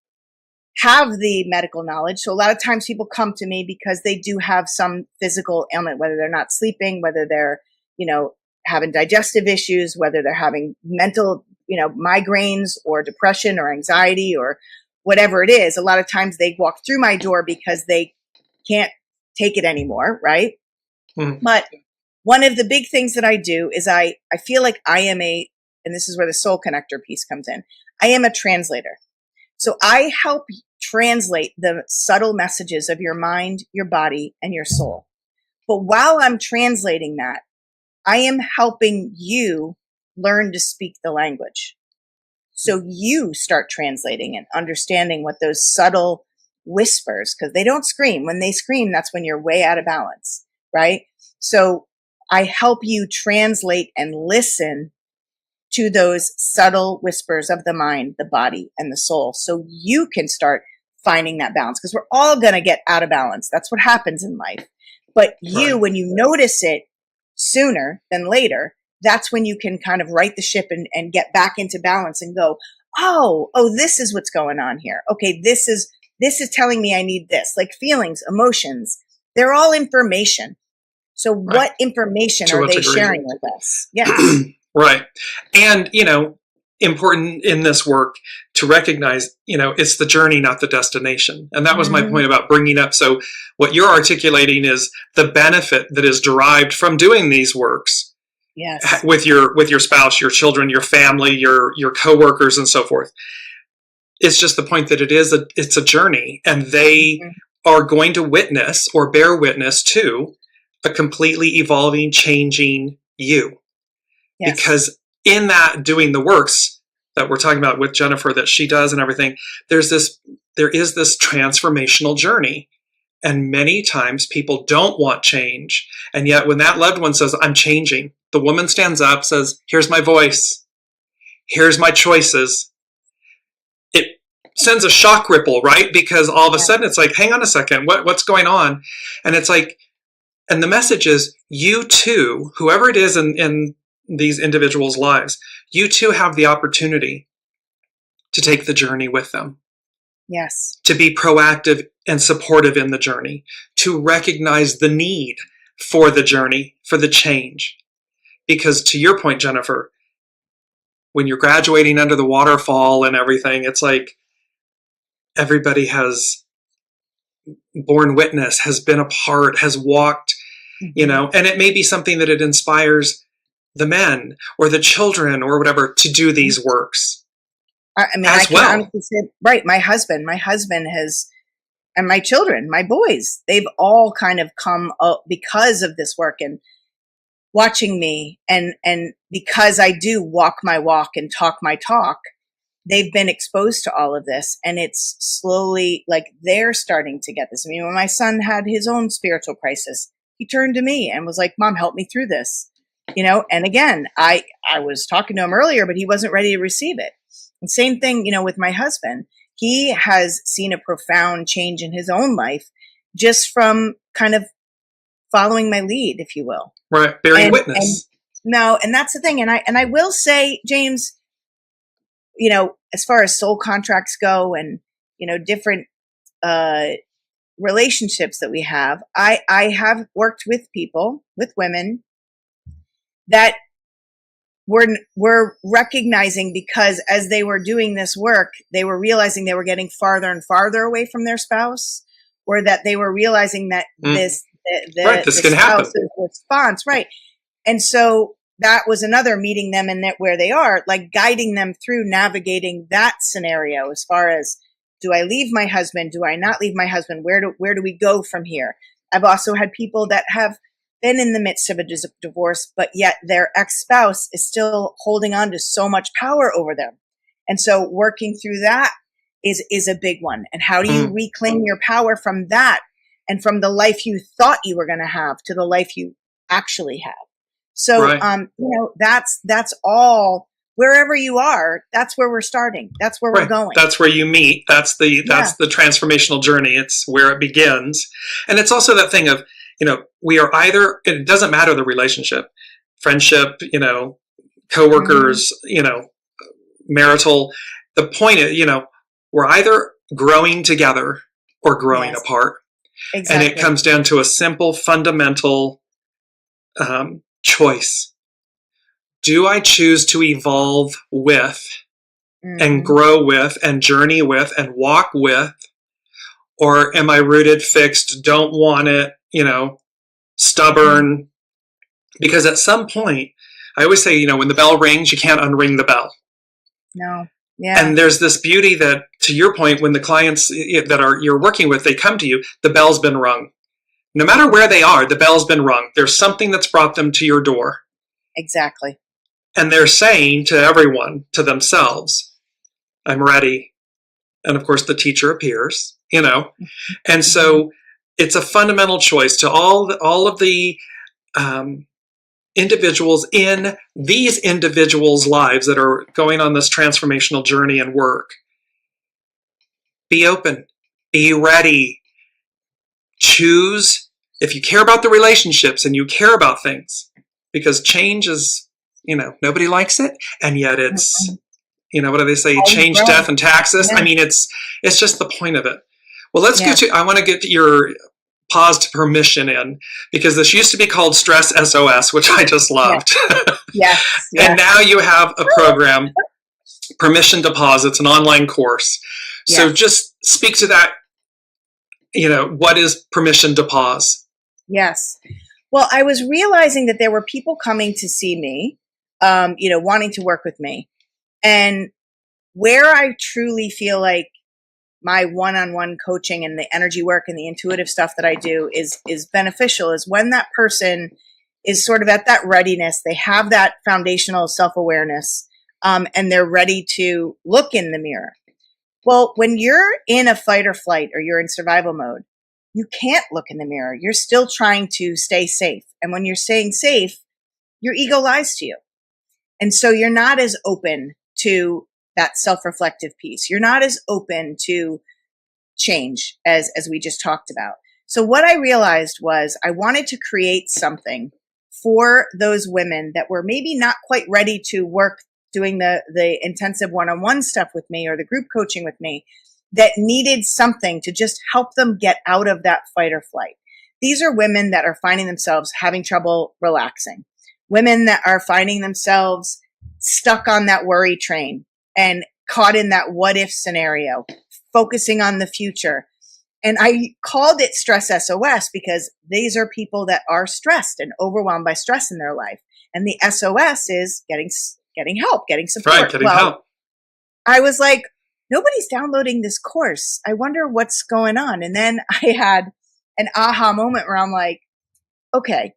S3: have the medical knowledge. So a lot of times people come to me because they do have some physical ailment, whether they're not sleeping, whether they're, having digestive issues, whether they're having mental, migraines or depression or anxiety or whatever it is. A lot of times they walk through my door because they can't take it anymore. Right. Mm. But one of the big things that I do is I feel like I am and this is where the soul connector piece comes in. I am a translator. So I help translate the subtle messages of your mind, your body, and your soul. But while I'm translating that, I am helping you learn to speak the language. So you start translating and understanding what those subtle whispers, because they don't scream. When they scream, that's when you're way out of balance, right? So I help you translate and listen to those subtle whispers of the mind, the body, and the soul. So you can start finding that balance, because we're all going to get out of balance. That's what happens in life. But when you notice it sooner than later, that's when you can kind of right the ship and get back into balance and go, oh, this is what's going on here. Okay, this is telling me I need this. Like feelings, emotions, they're all information. So what information are they sharing with us? Yes.
S2: Right. And, important in this work to recognize, it's the journey, not the destination. And that was my point about bringing up. So what you're articulating is the benefit that is derived from doing these works.
S3: Yes.
S2: With your spouse, your children, your family, your coworkers, and so forth. It's just the point that it's a journey, and they are going to witness or bear witness to a completely evolving, changing you. Yes. Because in that doing the works that we're talking about with Jennifer that she does and everything, there is this transformational journey. And many times people don't want change. And yet when that loved one says, I'm changing, the woman stands up, says, here's my voice. Here's my choices. It sends a shock ripple, right? Because all of a sudden it's like, hang on a second, what's going on? And it's like, and the message is, you too, whoever it is in these individuals' lives, you too have the opportunity to take the journey with them.
S3: Yes.
S2: To be proactive and supportive in the journey, to recognize the need for the journey, for the change. Because to your point, Jennifer, when you're graduating under the waterfall and everything, it's like everybody has borne witness, has been a part, has walked, and it may be something that it inspires the men or the children or whatever to do these works.
S3: I can honestly say, right, my husband has, and my children, my boys, they've all kind of come up because of this work and watching me, and because I do walk my walk and talk my talk, they've been exposed to all of this, and it's slowly like they're starting to get this. I mean, when my son had his own spiritual crisis, he turned to me and was like, Mom, help me through this, and again, I was talking to him earlier, but he wasn't ready to receive it. And same thing, with my husband. He has seen a profound change in his own life just from kind of following my lead, if you will.
S2: Right, bearing witness.
S3: And that's the thing. And I will say, James, as far as soul contracts go and, different relationships that we have, I have worked with people, with women that were recognizing, because as they were doing this work, they were realizing they were getting farther and farther away from their spouse, or that they were realizing that this can happen. Response, right. And so that was another meeting them in where they are, like guiding them through navigating that scenario as far as, do I leave my husband? Do I not leave my husband? Where do we go from here? I've also had people that have been in the midst of a divorce, but yet their ex-spouse is still holding on to so much power over them. And so working through that is a big one. And how do you reclaim your power from that and from the life you thought you were going to have to the life you actually have? So, that's all, wherever you are, that's where we're starting. That's where we're going. That's
S2: where you meet. That's the transformational journey. It's where it begins. And it's also that thing of, we are either, it doesn't matter the relationship, friendship, coworkers, marital. The point is, we're either growing together or growing apart. Exactly. And it comes down to a simple, fundamental choice. Do I choose to evolve with and grow with and journey with and walk with? Or am I rooted, fixed, don't want it, stubborn? Because at some point, I always say, when the bell rings, you can't unring the bell.
S3: No. Yeah.
S2: And there's this beauty that, to your point, when the clients that you're working with, they come to you, the bell's been rung. No matter where they are, the bell's been rung. There's something that's brought them to your door.
S3: Exactly.
S2: And they're saying to everyone, to themselves, I'm ready. And of course, the teacher appears, And so it's a fundamental choice to all of the individuals in these individuals' lives that are going on this transformational journey and work. Be open. be ready. Choose, if you care about the relationships and you care about things, because change is, nobody likes it. And yet it's, what do they say? Change, death, and taxes.
S3: Yeah.
S2: I mean, it's just the point of it. Well, let's get to, I want to get to your pause to permission in, because this used to be called Stress SOS, which I just loved.
S3: Yes.
S2: And now you have a program, Permission to Pause. It's an online course. So just speak to that. What is permission to pause?
S3: Yes. Well, I was realizing that there were people coming to see me, wanting to work with me. And where I truly feel like my one-on-one coaching and the energy work and the intuitive stuff that I do is beneficial is when that person is sort of at that readiness. They have that foundational self-awareness, and they're ready to look in the mirror. Well, when you're in a fight or flight or you're in survival mode, you can't look in the mirror. You're still trying to stay safe. And when you're staying safe, your ego lies to you. And so you're not as open to that self-reflective piece. You're not as open to change as we just talked about. So what I realized was I wanted to create something for those women that were maybe not quite ready to work doing the intensive one-on-one stuff with me or the group coaching with me, that needed something to just help them get out of that fight or flight. These are women that are finding themselves having trouble relaxing, women that are finding themselves stuck on that worry train and caught in that what if scenario, focusing on the future. And I called it Stress SOS because these are people that are stressed and overwhelmed by stress in their life. And the SOS is getting help, getting support.
S2: Right, getting help.
S3: I was like, nobody's downloading this course. I wonder what's going on. And then I had an aha moment where I'm like, okay,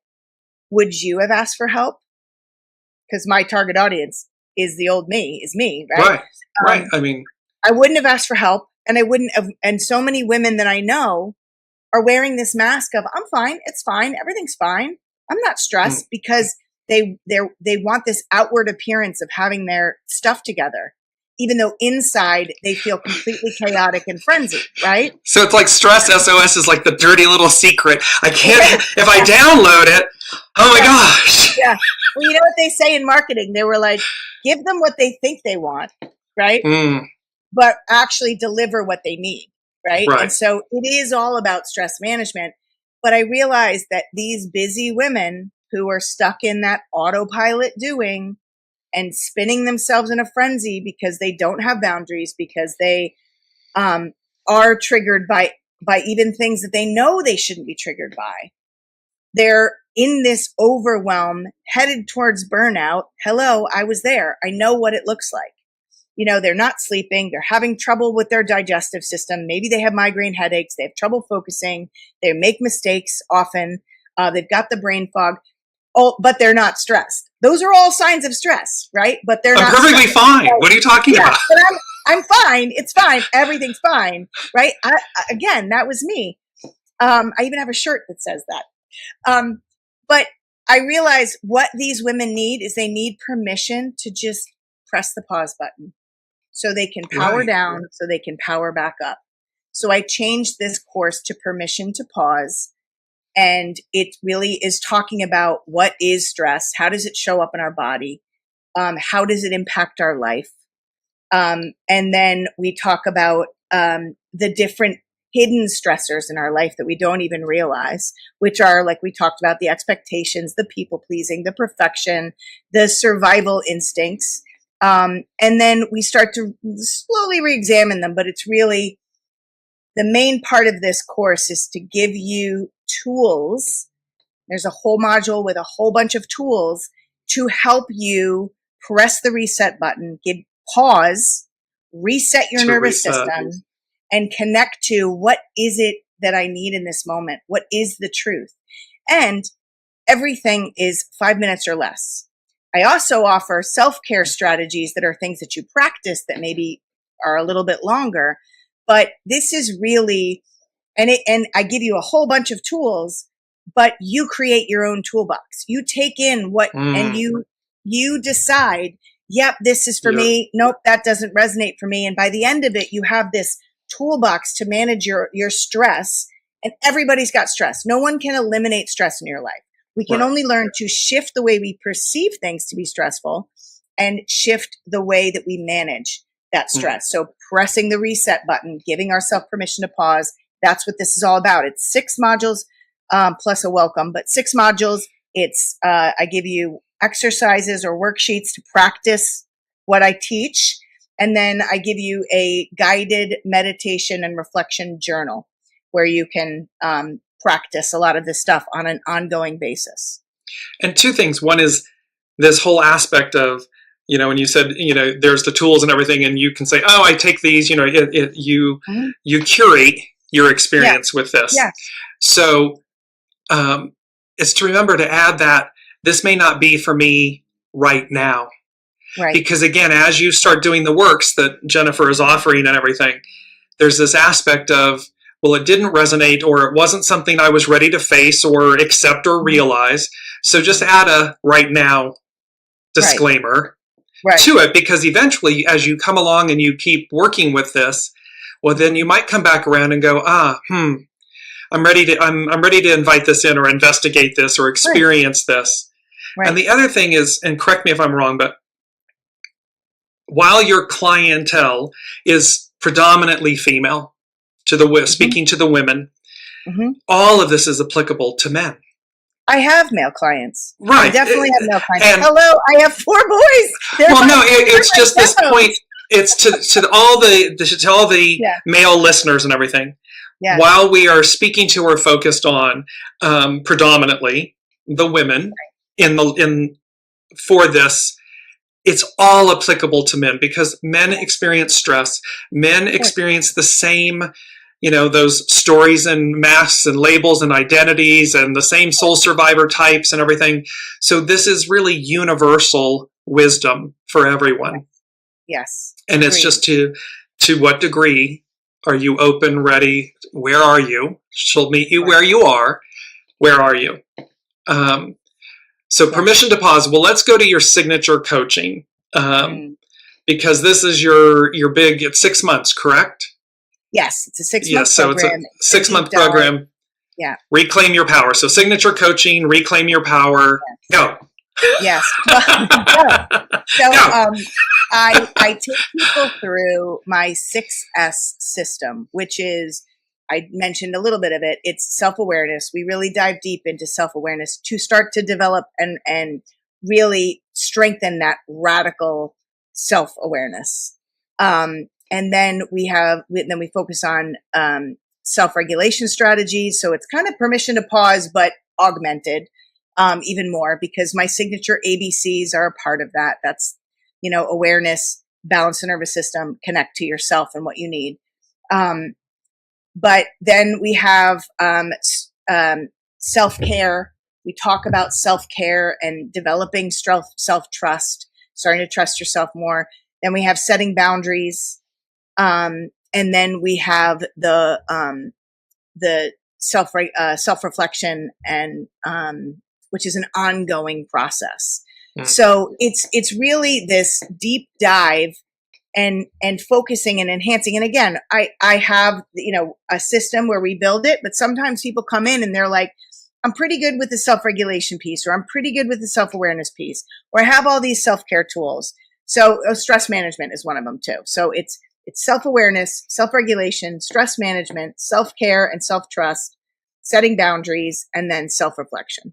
S3: would you have asked for help? Because my target audience is the old me, is me, right?
S2: Right. I mean,
S3: I wouldn't have asked for help, and I wouldn't have. And so many women that I know are wearing this mask of "I'm fine, it's fine, everything's fine, I'm not stressed," because they want this outward appearance of having their stuff together, even though inside they feel completely chaotic and frenzied, right?
S2: So it's like Stress SOS is like the dirty little secret. I can't, if I download it, oh my gosh.
S3: Yeah. Well, you know what they say in marketing? They were like, give them what they think they want, right? But actually deliver what they need, right? And so it is all about stress management. But I realized that these busy women who are stuck in that autopilot doing and spinning themselves in a frenzy because they don't have boundaries, because they are triggered by even things that they know they shouldn't be triggered by. They're in this overwhelm, headed towards burnout. Hello, I was there. I know what it looks like. They're not sleeping. They're having trouble with their digestive system. Maybe they have migraine headaches. They have trouble focusing. They make mistakes often. They've got the brain fog. Oh, but they're not stressed. Those are all signs of stress, right? But they're not
S2: perfectly
S3: stressed.
S2: fine. What are you talking about?
S3: But I'm fine. It's fine. Everything's fine, right? Again, that was me. I even have a shirt that says that. But I realize what these women need is they need permission to just press the pause button so they can power down, so they can power back up. So I changed this course to Permission to Pause. And it really is talking about what is stress, how does it show up in our body, how does it impact our life, and then we talk about the different hidden stressors in our life that we don't even realize, which are, like we talked about, the expectations, the people pleasing, the perfection, the survival instincts, and then we start to slowly re-examine them. But it's really the main part of this course is to give you tools. There's a whole module with a whole bunch of tools to help you press the reset button, give pause, reset your nervous system, and connect to what is it that I need in this moment? What is the truth? And everything is 5 minutes or less. I also offer self-care strategies that are things that you practice that maybe are a little bit longer. But this is really, and I give you a whole bunch of tools, but you create your own toolbox. You take in what, and you decide, yep, this is for me. Nope, that doesn't resonate for me. And by the end of it, you have this toolbox to manage your stress. And everybody's got stress. No one can eliminate stress in your life. We can only learn to shift the way we perceive things to be stressful and shift the way that we manage that stress. So pressing the reset button, giving ourselves permission to pause. That's what this is all about. It's 6 modules plus a welcome, but 6 modules. It's I give you exercises or worksheets to practice what I teach. And then I give you a guided meditation and reflection journal where you can practice a lot of this stuff on an ongoing basis.
S2: And 2 things. One is this whole aspect of, when you said, there's the tools and everything, and you can say, oh, I take these, you curate your experience with this. Yeah. So it's to remember to add that this may not be for me right now. Right. Because again, as you start doing the works that Jennifer is offering and everything, there's this aspect of, well, it didn't resonate, or it wasn't something I was ready to face or accept or realize. So just add a right now disclaimer to it, because eventually as you come along and you keep working with this, well, then you might come back around and go, I'm ready to invite this in or investigate this or experience this. Right. And the other thing is, and correct me if I'm wrong, but while your clientele is predominantly female, speaking to the women, all of this is applicable to men.
S3: I have male clients.
S2: Right.
S3: I definitely have male clients. Hello, I have 4 boys.
S2: It's just this point. It's to all the male listeners and everything. Yeah. While we are speaking to or focused on predominantly the women for this, it's all applicable to men, because men experience stress. Men experience the same, those stories and masks and labels and identities and the same soul survivor types and everything. So this is really universal wisdom for everyone.
S3: Yes.
S2: And it's just to what degree are you open, ready? Where are you? She'll meet you where you are. Where are you? So permission to pause. Well, let's go to your signature coaching, because this is your big, it's 6 months, correct?
S3: Yes, it's a 6-month program.
S2: So it's a 6-month program.
S3: Yeah.
S2: Reclaim your power. So signature coaching, reclaim your power. Go.
S3: Yes. So I take people through my 6S system, which is, I mentioned a little bit of it. It's self-awareness. We really dive deep into self-awareness to start to develop and really strengthen that radical self-awareness. And then we focus on self-regulation strategies. So it's kind of permission to pause, but augmented even more, because my signature ABCs are a part of that. That's, awareness, balance the nervous system, connect to yourself and what you need. But then we have self-care. We talk about self-care and developing self-trust, starting to trust yourself more. Then we have setting boundaries. And then we have the self-reflection, and which is an ongoing process. So it's really this deep dive and focusing and enhancing. And again, I have, a system where we build it, but sometimes people come in and they're like, I'm pretty good with the self-regulation piece, or I'm pretty good with the self-awareness piece, or I have all these self-care tools. So stress management is one of them too. So it's self-awareness, self-regulation, stress management, self-care and self-trust, setting boundaries, and then self-reflection.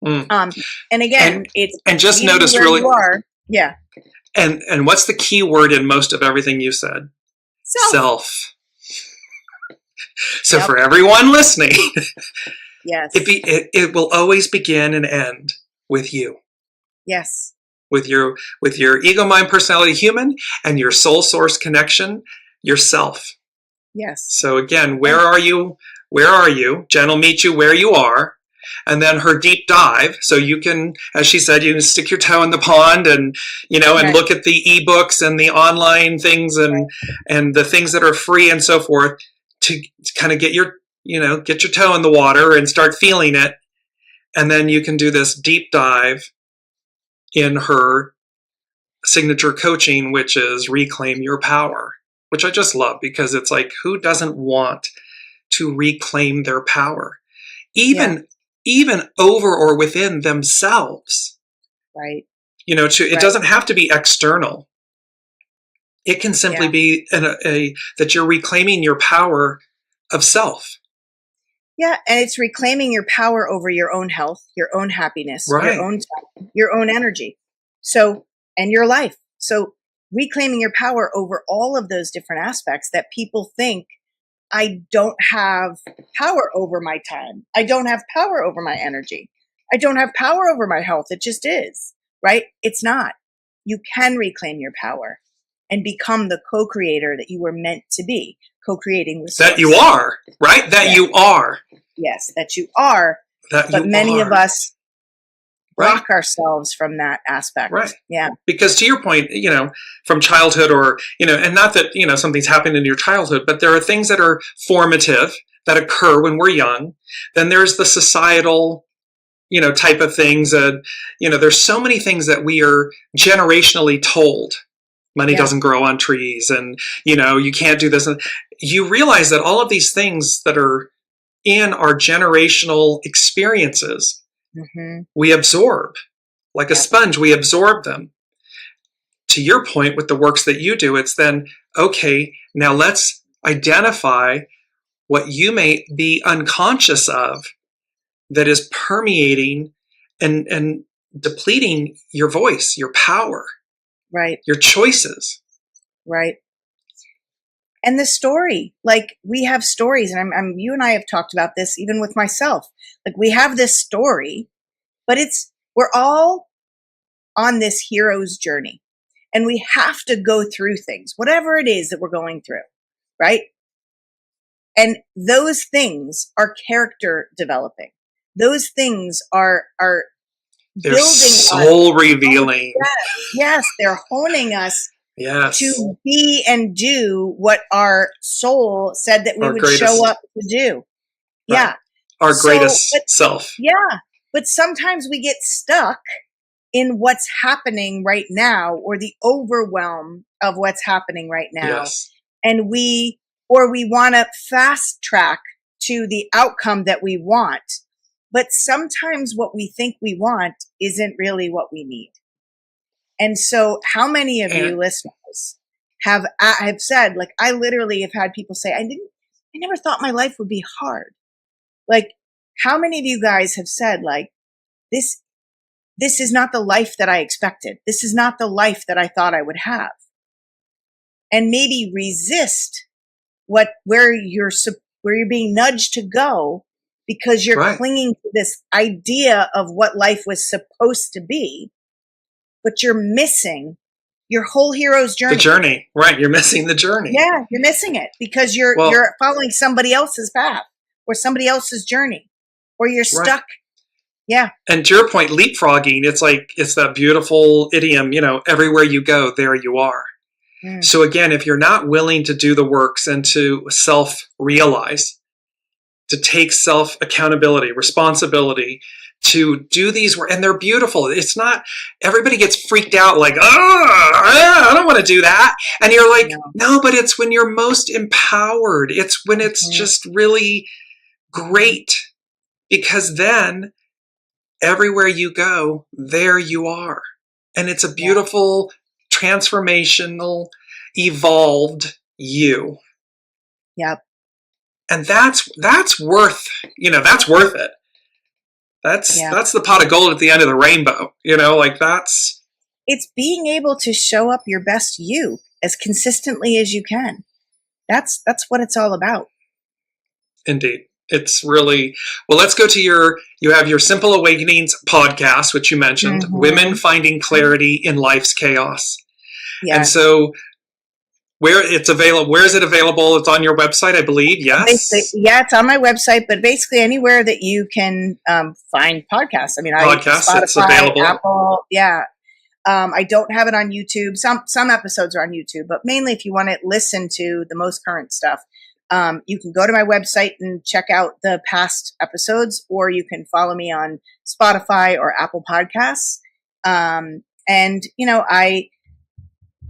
S3: And again,
S2: and just notice really,
S3: you are. Yeah.
S2: And what's the key word in most of everything you said? Self. So for everyone listening,
S3: yes,
S2: it will always begin and end with you.
S3: Yes. With
S2: your ego, mind, personality, human, and your soul source connection, yourself.
S3: Yes.
S2: So again, where are you? Where are you? Jen will meet you where you are. And then her deep dive. So you can, as she said, you can stick your toe in the pond and, and look at the ebooks and the online things and the things that are free and so forth to kind of get your toe in the water and start feeling it. And then you can do this deep dive in her signature coaching, which is Reclaim Your Power. which I just love, because it's like, who doesn't want to reclaim their power, even over or within themselves?
S3: Right.
S2: It doesn't have to be external. It can simply be that you're reclaiming your power of self.
S3: Yeah, and it's reclaiming your power over your own health, your own happiness,
S2: Right.
S3: your own time, your own energy. So, and your life. So reclaiming your power over all of those different aspects that people think, I don't have power over my time. I don't have power over my energy. I don't have power over my health. It just is, right? It's not. You can reclaim your power and become the co-creator that you were meant to be, co-creating with source.
S2: That you are, right? That you are.
S3: Yes, that you are. But many of us block ourselves from that aspect.
S2: Right.
S3: Yeah.
S2: Because to your point, from childhood or, and not that, something's happened in your childhood, but there are things that are formative that occur when we're young. Then there's the societal, type of things that, there's so many things that we are generationally told. Money doesn't grow on trees, and, you can't do this. And you realize that all of these things that are in our generational experiences, we absorb like a sponge. We absorb them. To your point with the works that you do, it's then, okay, now let's identify what you may be unconscious of that is permeating and depleting your voice, your power,
S3: right,
S2: your choices.
S3: Right. And the story, like we have stories, and you and I have talked about this even with myself. Like we have this story, but we're all on this hero's journey, and we have to go through things, whatever it is that we're going through, right? And those things are character developing. Those things are
S2: they're
S3: building
S2: soul revealing.
S3: Yes, they're honing us.
S2: Yes.
S3: To be and do what our soul said that we would show up to do. Right. Yeah.
S2: Our greatest self.
S3: Yeah. But sometimes we get stuck in what's happening right now, or the overwhelm of what's happening right now.
S2: Yes.
S3: And we want to fast track to the outcome that we want. But sometimes what we think we want isn't really what we need. And so how many of you listeners have said, like, I literally have had people say, I never thought my life would be hard. Like, how many of you guys have said, like, this is not the life that I expected. This is not the life that I thought I would have. And maybe resist where you're being nudged to go, because you're clinging to this idea of what life was supposed to be. But you're missing your whole hero's journey.
S2: The journey, right? You're missing the journey.
S3: Yeah, you're missing it because you're following somebody else's path or somebody else's journey, or you're stuck. Right. Yeah.
S2: And to your point, leapfrogging, it's that beautiful idiom, everywhere you go, there you are. Mm. So again, if you're not willing to do the works and to self-realize, to take self-accountability, responsibility, to do these, and they're beautiful. It's not, everybody gets freaked out like, I don't want to do that. And you're like, no, but it's when you're most empowered. It's when it's just really great, because then everywhere you go, there you are. And it's a beautiful, transformational, evolved you.
S3: Yep.
S2: And that's worth it. That's the pot of gold at the end of the rainbow, it's
S3: being able to show up your best you as consistently as you can. That's what it's all about.
S2: Indeed. It's really, well, let's go to you have your Simple Awakenings podcast, which you mentioned, Women Finding Clarity in Life's Chaos. Yes. And so where is it available? It's on your website, I believe. Yes.
S3: It's on my website, but basically anywhere that you can find podcasts. I mean, Spotify,
S2: it's available.
S3: Apple. Yeah. I don't have it on YouTube. Some episodes are on YouTube, but mainly if you want to listen to the most current stuff, you can go to my website and check out the past episodes, or you can follow me on Spotify or Apple Podcasts.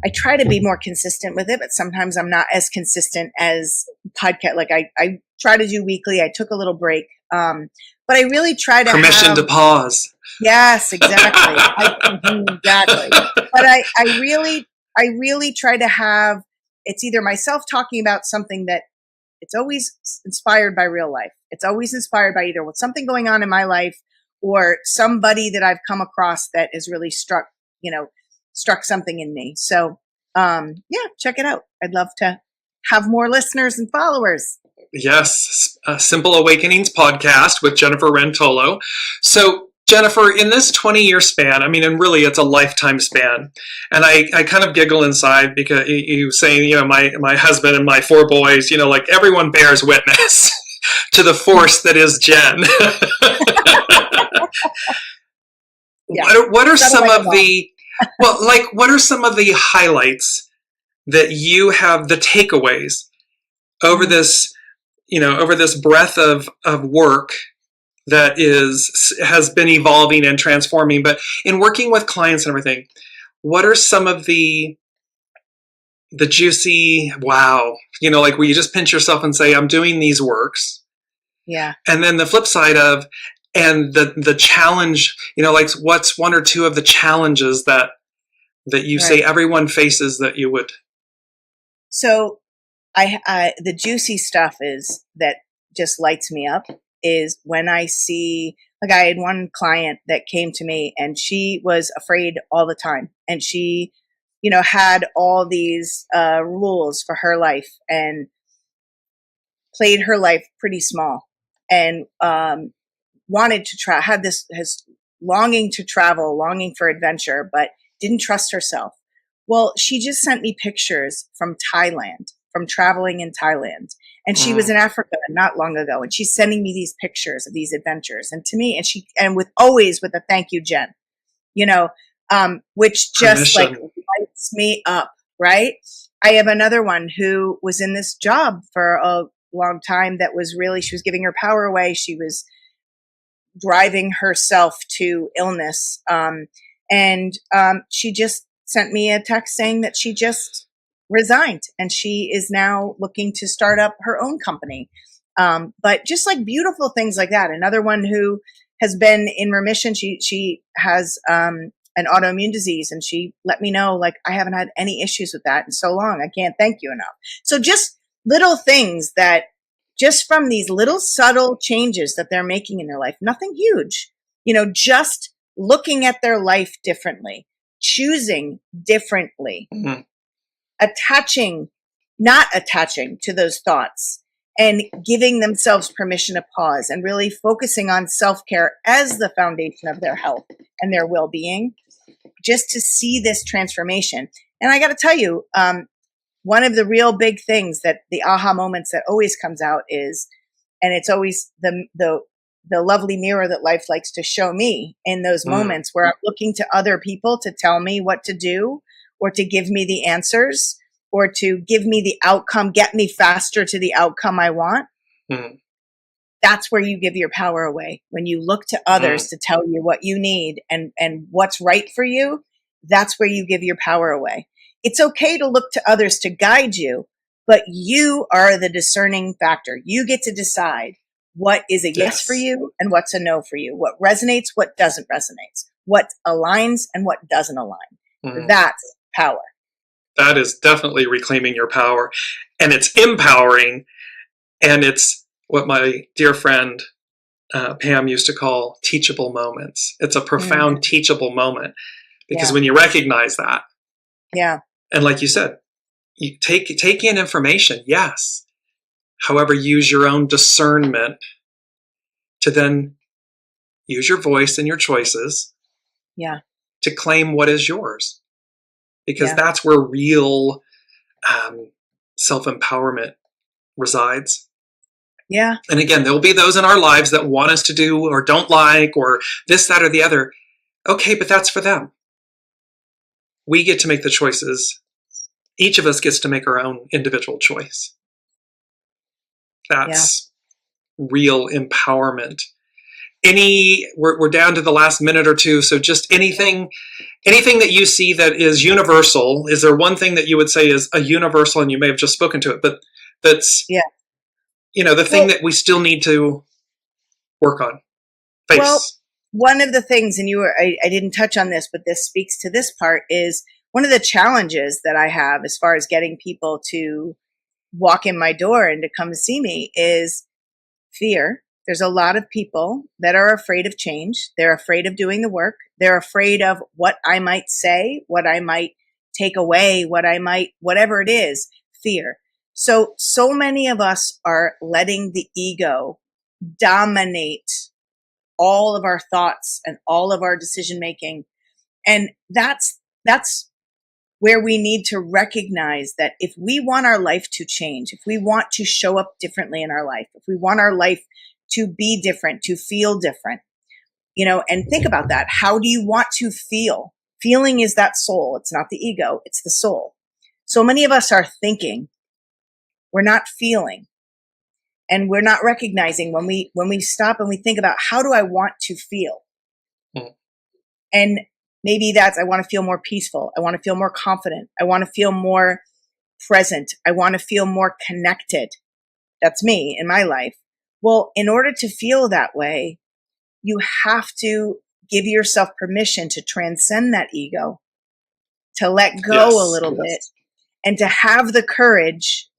S3: I try to be more consistent with it, but sometimes I'm not as consistent as podcast. Like I try to do weekly. I took a little break. But I really try to
S2: Permission to pause.
S3: Yes, exactly. Exactly. But I really try to have, it's either myself talking about something that it's always inspired by real life. It's always inspired by either with something going on in my life or somebody that I've come across that has really struck something in me. So, check it out. I'd love to have more listeners and followers.
S2: Yes, Simple Awakenings podcast with Jennifer Wren Tolo. So, Jennifer, in this 20-year span, I mean, and really it's a lifetime span, and I kind of giggle inside because you saying, my husband and my 4 boys, like everyone bears witness to the force that is Jen.
S3: Yeah.
S2: What are some of the, what are some of the highlights that you have, the takeaways over this, over this breadth of work that has been evolving and transforming, but in working with clients and everything, what are some of the juicy, wow, where you just pinch yourself and say, I'm doing these works.
S3: Yeah.
S2: And then the flip side of, and the challenge, what's 1 or 2 of the challenges that you say everyone faces that you would.
S3: So the juicy stuff is that just lights me up is when I see, like I had one client that came to me and she was afraid all the time. And she, had all these rules for her life and played her life pretty small and wanted to had his longing to travel, longing for adventure, but didn't trust herself. Well, she just sent me pictures from Thailand, from traveling in Thailand. And she was in Africa not long ago. And she's sending me these pictures of these adventures. And to me, and with a thank you, Jen, which just lights me up. Right. I have another one who was in this job for a long time that was really, she was giving her power away. She was driving herself to illness. She just sent me a text saying that she just resigned and she is now looking to start up her own company. But just like beautiful things like that. Another one who has been in remission. She has an autoimmune disease and she let me know, like, I haven't had any issues with that in so long. I can't thank you enough. So just little things that just from these little subtle changes that they're making in their life, nothing huge, just looking at their life differently, choosing differently, not attaching to those thoughts and giving themselves permission to pause and really focusing on self-care as the foundation of their health and their well-being, just to see this transformation. And I got to tell you, one of the real big things that the aha moments that always comes out is, and it's always the lovely mirror that life likes to show me in those moments where I'm looking to other people to tell me what to do or to give me the answers or to give me the outcome, get me faster to the outcome I want. That's where you give your power away. When you look to others to tell you what you need and what's right for you, that's where you give your power away. It's okay to look to others to guide you, but you are the discerning factor. You get to decide what is a yes for you and what's a no for you, what resonates, what doesn't resonate, what aligns and what doesn't align. That's power.
S2: That is definitely reclaiming your power, and it's empowering, and it's what my dear friend Pam used to call teachable moments. It's a profound teachable moment because when you recognize that, and like you said, you take in information, yes. However, use your own discernment to then use your voice and your choices to claim what is yours. Because that's where real self-empowerment resides.
S3: Yeah.
S2: And again, there will be those in our lives that want us to do or don't like or this, that, or the other. Okay, but that's for them. We get to make the choices. Each of us gets to make our own individual choice. That's real empowerment. we're down to the last minute or two. So just anything that you see that is universal. Is there one thing that you would say is a universal, and you may have just spoken to it, but that's, the thing that we still need to work on, face?
S3: Well, one of the things, and I didn't touch on this, but this speaks to this part, is one of the challenges that I have as far as getting people to walk in my door and to come see me is fear. There's a lot of people that are afraid of change. They're afraid of doing the work. They're afraid of what I might say, what I might take away, whatever it is, fear. So many of us are letting the ego dominate all of our thoughts and all of our decision making. And that's where we need to recognize that if we want our life to change, if we want to show up differently in our life, if we want our life to be different, to feel different, and think about that. How do you want to feel? Feeling is that soul. It's not the ego. It's the soul. So many of us are thinking. We're not feeling. And we're not recognizing when we stop and we think about, how do I want to feel? And maybe that's, I want to feel more peaceful. I want to feel more confident. I want to feel more present. I want to feel more connected. That's me in my life. Well, in order to feel that way, you have to give yourself permission to transcend that ego, to let go a little bit, and to have the courage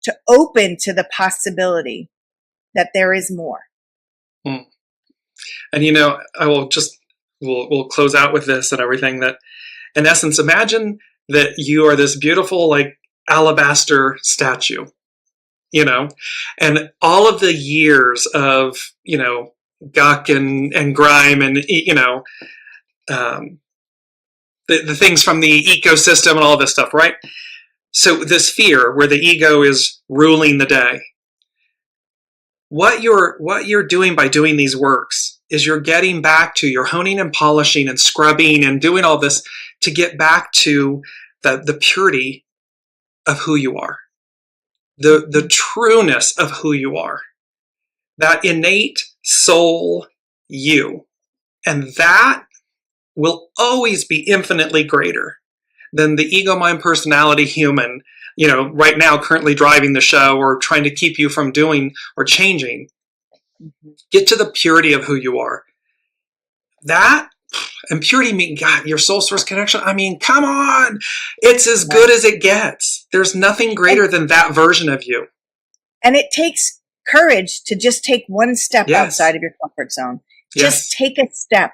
S3: to open to the possibility that there is more.
S2: And I will just, we'll close out with this and everything, that in essence, imagine that you are this beautiful, like, alabaster statue, and all of the years of, guck and grime and, the things from the ecosystem and all this stuff, right? So this fear where the ego is ruling the day, what you're doing by doing these works is you're getting back to, you're honing and polishing and scrubbing and doing all this to get back to the purity of who you are, the trueness of who you are, that innate soul you. And that will always be infinitely greater than the ego, mind, personality, human, right now currently driving the show or trying to keep you from doing or changing. Get to the purity of who you are. That, and purity means, God, your soul source connection. I mean, come on. It's as good as it gets. There's nothing greater than that version of you.
S3: And it takes courage to just take one step outside of your comfort zone. Just take a step.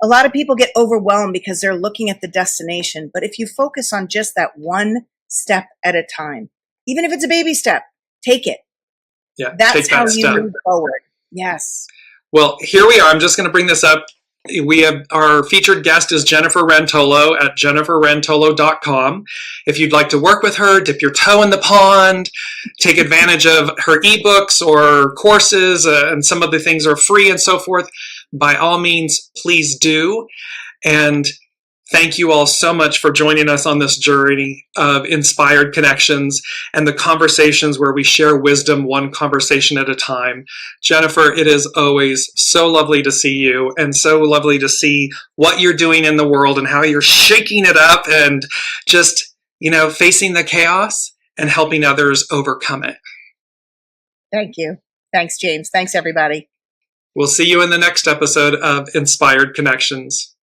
S3: A lot of people get overwhelmed because they're looking at the destination. But if you focus on just that one step at a time, even if it's a baby step, take it.
S2: Yeah,
S3: that's how you move forward. Yes.
S2: Well, here we are. I'm just going to bring this up. We have our featured guest is Jennifer Wren Tolo at jenniferwrentolo.com. If you'd like to work with her, dip your toe in the pond, take advantage of her ebooks or courses, and some of the things are free and so forth, by all means, please do. And thank you all so much for joining us on this journey of inspired connections and the conversations where we share wisdom one conversation at a time. Jennifer, it is always so lovely to see you and so lovely to see what you're doing in the world and how you're shaking it up and just, facing the chaos and helping others overcome it.
S3: Thank you. Thanks, James. Thanks, everybody.
S2: We'll see you in the next episode of Inspired Connections.